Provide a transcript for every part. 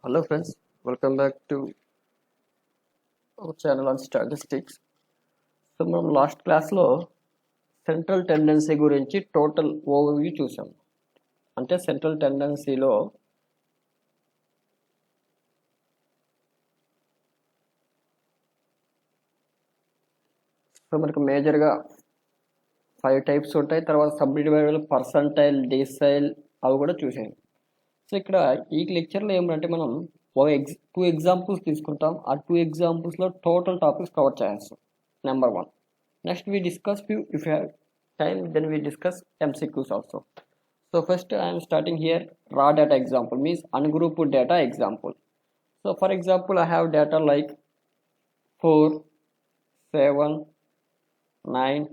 Hello friends, welcome back to our channel on statistics. So మనం last క్లాస్లో central tendency గురించి total overview చూసాం. అంటే సెంట్రల్ టెండెన్సీలో మనకు మేజర్గా 5 టైప్స్ ఉంటాయి. తర్వాత సబ్ డివిజన్, పర్సంటైల్, డెసైల్ అవి కూడా చూసాం. సో ఇక్కడ ఈ లెక్చర్లో ఏమంటే మనం టూ ఎగ్జాంపుల్స్ తీసుకుంటాం. ఆ 2 ఎగ్జాంపుల్స్లో టోటల్ టాపిక్స్ కవర్ చేస్తాం. Number 1. Next we discuss few, if you have time then we discuss MCQs also. So first I am starting here raw data example, means ungrouped data example. So for example I have data like 4, 7, 9,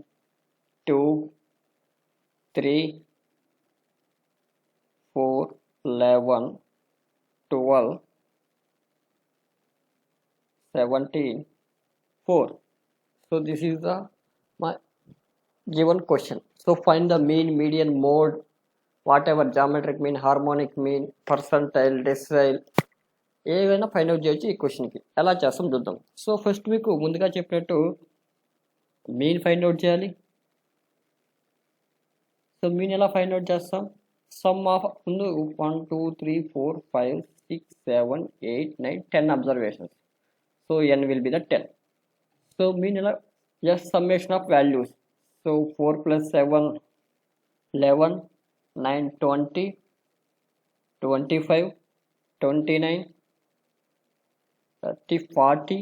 2, 3, 4, 11, 12, 17, 4. So this is the my given question. So find the mean, median, mode, whatever, geometric mean, harmonic mean, percentile, decile, ఏవైనా find out చేయొచ్చు. ఈ క్వశ్చన్కి ఎలా చేస్తాం చూద్దాం. So first మీకు ముందుగా చెప్పినట్టు మీన్ ఫైండ్ అవుట్ చేయాలి. సో మీన్ ఎలా ఫైండ్ అవుట్ చేస్తాం? సమ్ ఆఫ్ ముందు 1 2 3 4 5 6 7 8 9 10 observations. So n will be the 10. So mean ఎలా? Just summation of values. So 4 plus 7 11, 9 20, 25, 29, 30, 40,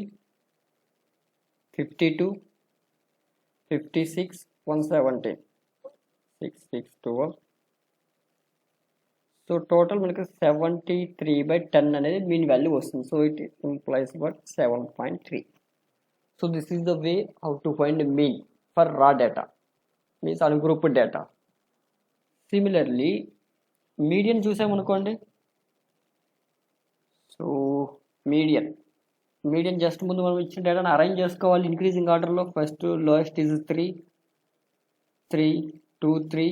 52, 56, 117, 6 6 12. So total మనకు 73/10 అనేది మీన్ వాల్యూ వస్తుంది. So it implies about 7.3. So this is the way how to find mean for raw data, means ungrouped data. Similarly median చూసామనుకోండి. So median just ముందు మనం ఇచ్చిన డేటాను arrange చేసుకోవాలి increasing ఆర్డర్లో. First lowest is 3 3 2 3,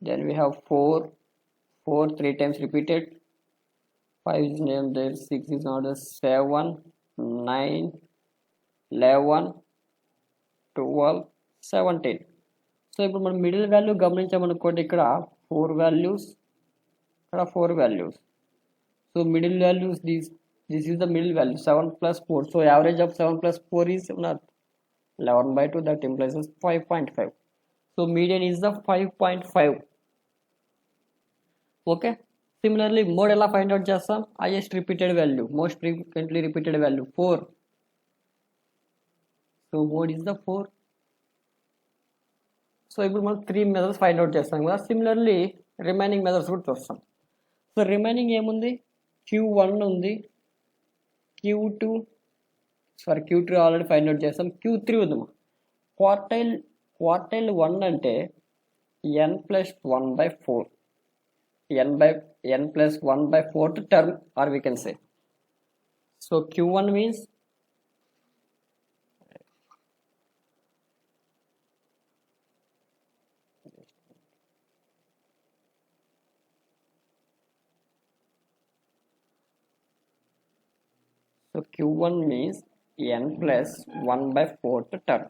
then we have 4 4 3 times repeated, 5 is named there, 6 is not there, 7 9 11 12 17. So ఇప్పుడు మనం middle value గమనించామనుకోండి. ఇక్కడ 4 వాల్యూస్, ఇక్కడ 4 values. So middle values this is the middle value 7 plus 4. So average of 7 plus 4 is 11/2. That implies 5.5. So median is the 5.5. Okay. Similarly mode ఎలా find out చేస్తాం? Highest repeated value, most frequently repeated value 4. So mode is the 4. So ఇప్పుడు మనం 3 methods find out చేస్తాం కదా. Similarly remaining methods కూడా చూస్తాం. So remaining ఏముంది? Q1 ఉంది, Q2 ఆల్రెడీ ఫైండ్ అవుట్ చేస్తాం. Q3 ఉంది. క్వార్టైల్ 1 అంటే n+1/4, n+1/4 term, or we can say. So Q1 means Q1 means n+1/4 term.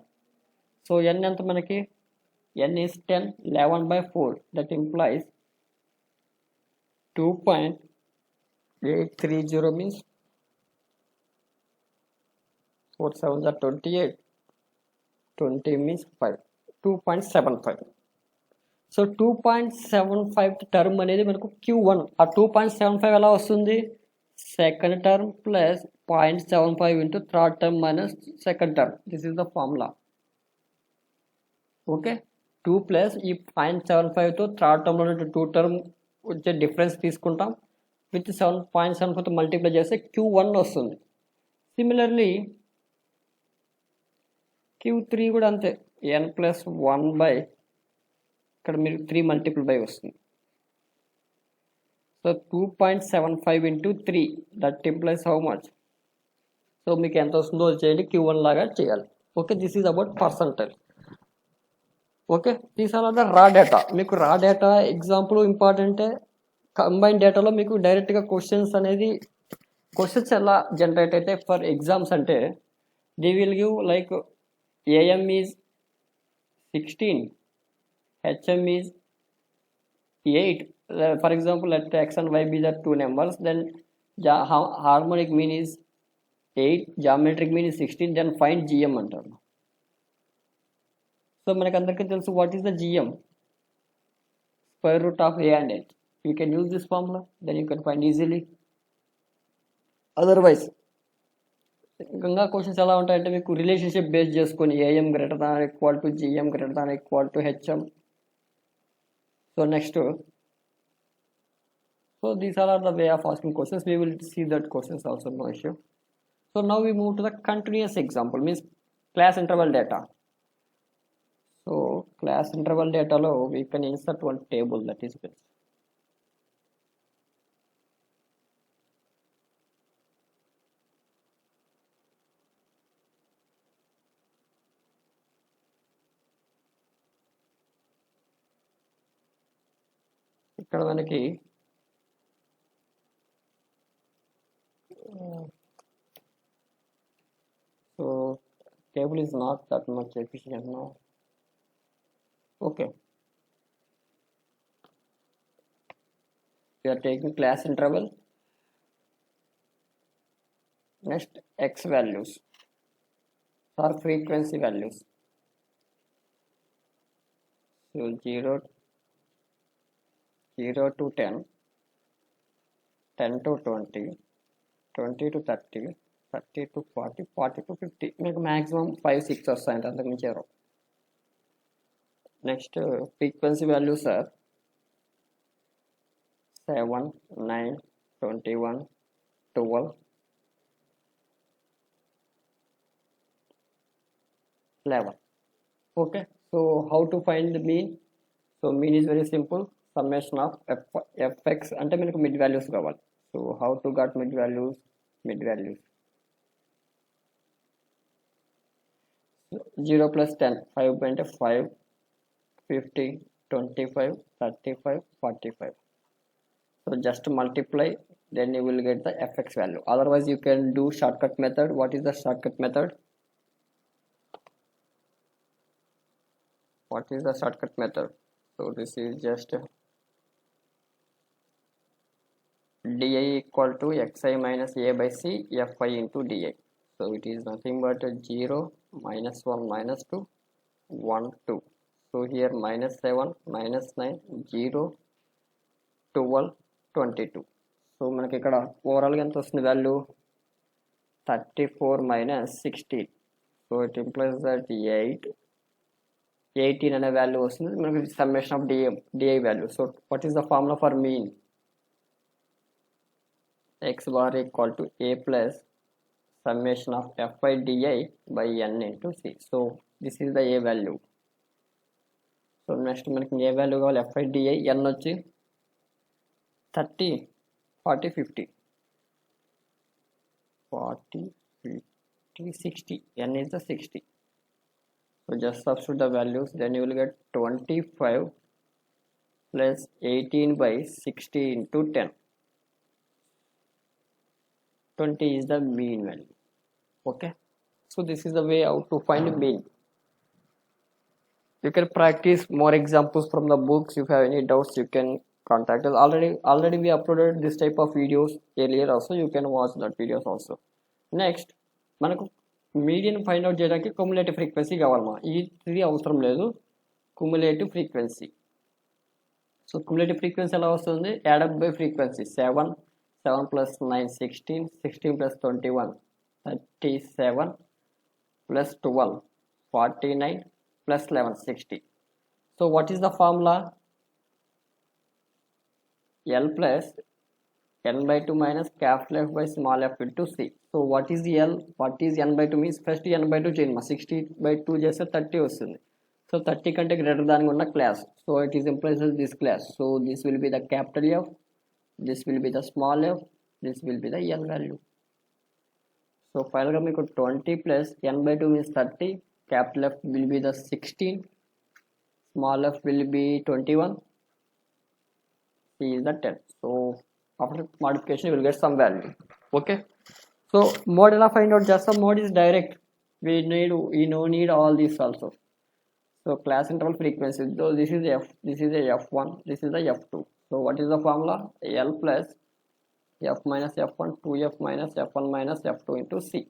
So n ఎంత మనకి? n is 10, 11/4. That implies 2.830 means 4 7s are 28, 20 means 5, 2.75. So 2.75 term అనేది మనకు Q1. ఆ 2.75 ఎలా వస్తుంది? Second term plus 0.75 into third term minus second term. This is the formula. Okay. 2 plus ఈ 0.75తో third టర్మ్లో 2 term వచ్చే డిఫరెన్స్ తీసుకుంటాం. విత్ 7.75తో మల్టిప్లై చేస్తే Q1 వస్తుంది. సిమిలర్లీ Q3 కూడా అంతే, n+1/, ఇక్కడ మీరు 3 మల్టిపుల్ బై వస్తుంది. So 2.75 into 3, that implies how much? So మీకు ఎంత వస్తుందో చేయండి, Q1 లాగా చేయాలి. Okay. This is about percentile. Okay. These are the raw data. మీకు రా డేటా ఎగ్జాంపుల్ ఇంపార్టెంటే, కంబైన్ డేటాలో మీకు డైరెక్ట్గా క్వశ్చన్స్ ఎలా జనరేట్ అయితే ఫర్ ఎగ్జామ్స్ అంటే they will give like AM is 16, HM is 8. For example, let x and y be the two numbers, then harmonic mean is 8, geometric mean is 16, then find gm అంటారు. So మనకు అందరికీ తెలుసు what is the GM, square root of a and h. You can use this formula, then you can find easily. Otherwise ఇంకా questions ఎలా ఉంటాయంటే మీకు relationship base చేసుకొని AM greater than equal to GM greater than equal to HM. So next, so these are the way of asking questions. We will see that questions also, no issue. So now we move to the continuous example, means class interval data. So class interval data lo we can insert one table, that is best. ఇక్కడ మనకి so table is not that much efficient now. Okay, we are taking class interval. Next, x values or frequency values. So 0 to 10, 10 to 20, 20 to 30, 30 to 40, 40 to 50. మీకు maximum 5, 6 వస్తాయంటే అంతకు మించి రావు. Next frequency values are 7, 9, 21, 12, 11. Okay, so how to find the mean? So mean is very simple, summation of fx అంటే మనకు mid values కావాలి. So how to get mid values? 0 plus 10, 5 అంటే 5, 50, 25, 35, 45. So just multiply, then you will get the fx value. Otherwise you can do shortcut method. What is the shortcut method? What is the shortcut method? So this is just di equal to xi minus a by c fi into di. So it is nothing but 0, minus 1, minus 2, 1, 2. So here minus 7, minus 9, 0, 12, 22. So మనకి ఇక్కడ ఓవరాల్గా ఎంత వస్తుంది value 34 minus 16. So it implies that 18 అనే value వస్తుంది మనకి summation of DI value. So what is the formula for mean? x bar equal to a plus summation of fi di by n into c. So this is the a value. So next మనకి ఏ value కావాలి? fi di n వచ్చి 30, 40, 50, 40, 50, 60. n is the 60. So just substitute the values, then you will get 25 plus 18 by 60 into 10. 20 is the mean value. Okay, so this is the way how to find mean. You can practice more examples from the books. If you have any doubts, you can contact us. Already we uploaded this type of videos earlier also. You can watch that videos also. Next, మనకు median find out చేయడానికి cumulative frequency కావాలమ్మా. ఈ 3 అవసరం లేదు, cumulative frequency. So cumulative frequency ఎలా వస్తుంది? Add up by frequency. 7 plus 9, 16, 16 plus 21, 37 plus 12, 49 plus 11, 60. So what is the formula? L plus n by 2 minus capital F by small f into c. So what is the L? What is n by 2 means? First n by 2 చేయండి. 60 by 2 చేస్తే 30 వస్తుంది. So 30 కంటే greater దాని ఉన్న class. So it is implies this class. So this will be the capital F, this will be the small f, this will be the n value. So finally మీకు 20 plus n by 2 means 30, capital F will be the 16, small f will be 21, C is the 10. So after modification you will get some value. Okay. So mode ఎలా find out? Just the mode is direct. We no need all these also. So class interval frequency. So this is F. This is a F1. This is a F2. So what is the formula? L plus F minus F1, 2F minus F1 minus F2 into C.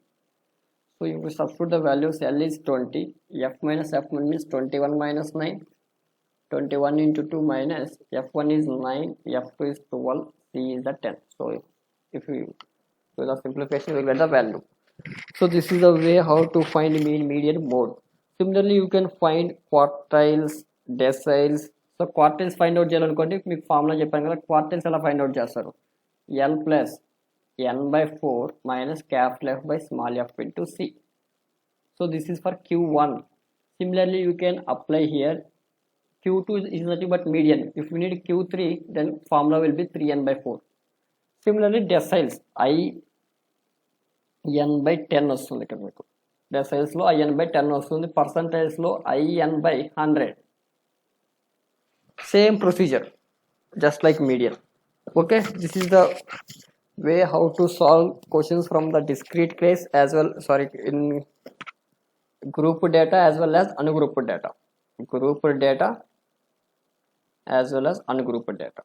So if we substitute the values, L is 20, F minus F1 means 21 minus 9, 21 into 2 minus F1 is 9, F2 is 12, C is the 10. So if we do the simplification, we will get the value. So this is the way how to find mean, median, mode. Similarly, you can find quartiles, deciles. So quartiles find out చేయాలనుకోండి మీకు formula చెప్పాను కదా quartiles ఎలా find out చేస్తారు L plus n by 4 minus capital F by small f into C. So this is for Q1. Similarly, you can apply here. Q2 is nothing but median. If you need Q3, then formula will be 3n by 4. Similarly, deciles I n by 10 వస్తుంది ఇక్కడ మీకు deciles లో I n by 10 వస్తుంది percentiles లో I n by 100. Same procedure, just like median. Okay, this is the way how to solve questions from the discrete case as well, in group data as well as ungrouped data, grouped data as well as ungrouped data.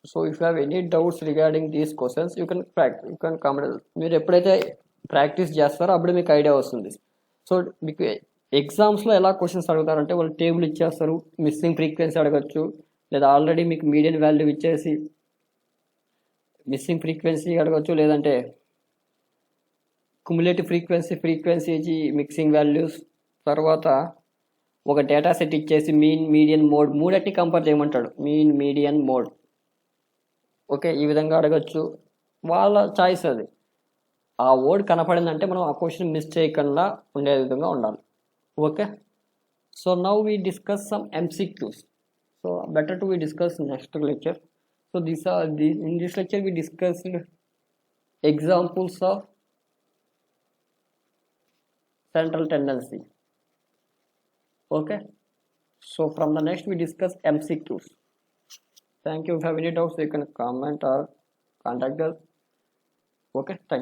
So if you have any doubts regarding these questions, you can practice, you can comment. మీరు ఎప్పుడైతే practice చేస్తారో అప్పుడు మీకు idea వస్తుంది. So మీకు ఎగ్జామ్స్లో ఎలా questions అడుగుతారంటే వాళ్ళు టేబుల్ ఇచ్చేస్తారు, మిస్సింగ్ ఫ్రీక్వెన్సీ అడగచ్చు, లేదా ఆల్రెడీ మీకు మీడియన్ వాల్యూ ఇచ్చేసి మిస్సింగ్ ఫ్రీక్వెన్సీ అడగచ్చు, లేదంటే కుములేటివ్ ఫ్రీక్వెన్సీ ఇచ్చి మిక్సింగ్ వాల్యూస్, తర్వాత ఒక డేటా సెట్ ఇచ్చేసి మీన్, మీడియన్, మోడ్ మూడట్టి కంపేర్ చేయమంటాడు, మీన్, మీడియన్, మోడ్. ఓకే, ఈ విధంగా అడగచ్చు, వాళ్ళ చాయిస్ అది. ఆ వర్డ్ కనపడిందంటే మనం ఆ క్వశ్చన్ మిస్ చేయకుండా ఉండే విధంగా ఉండాలి. Okay, so now we discuss some MCQs. So better to we discuss next lecture. So in this lecture we discussed examples of central tendency. Okay, so from the next we discuss MCQs. Thank you. If you have any doubts, you can comment or contact us. Okay, thank you.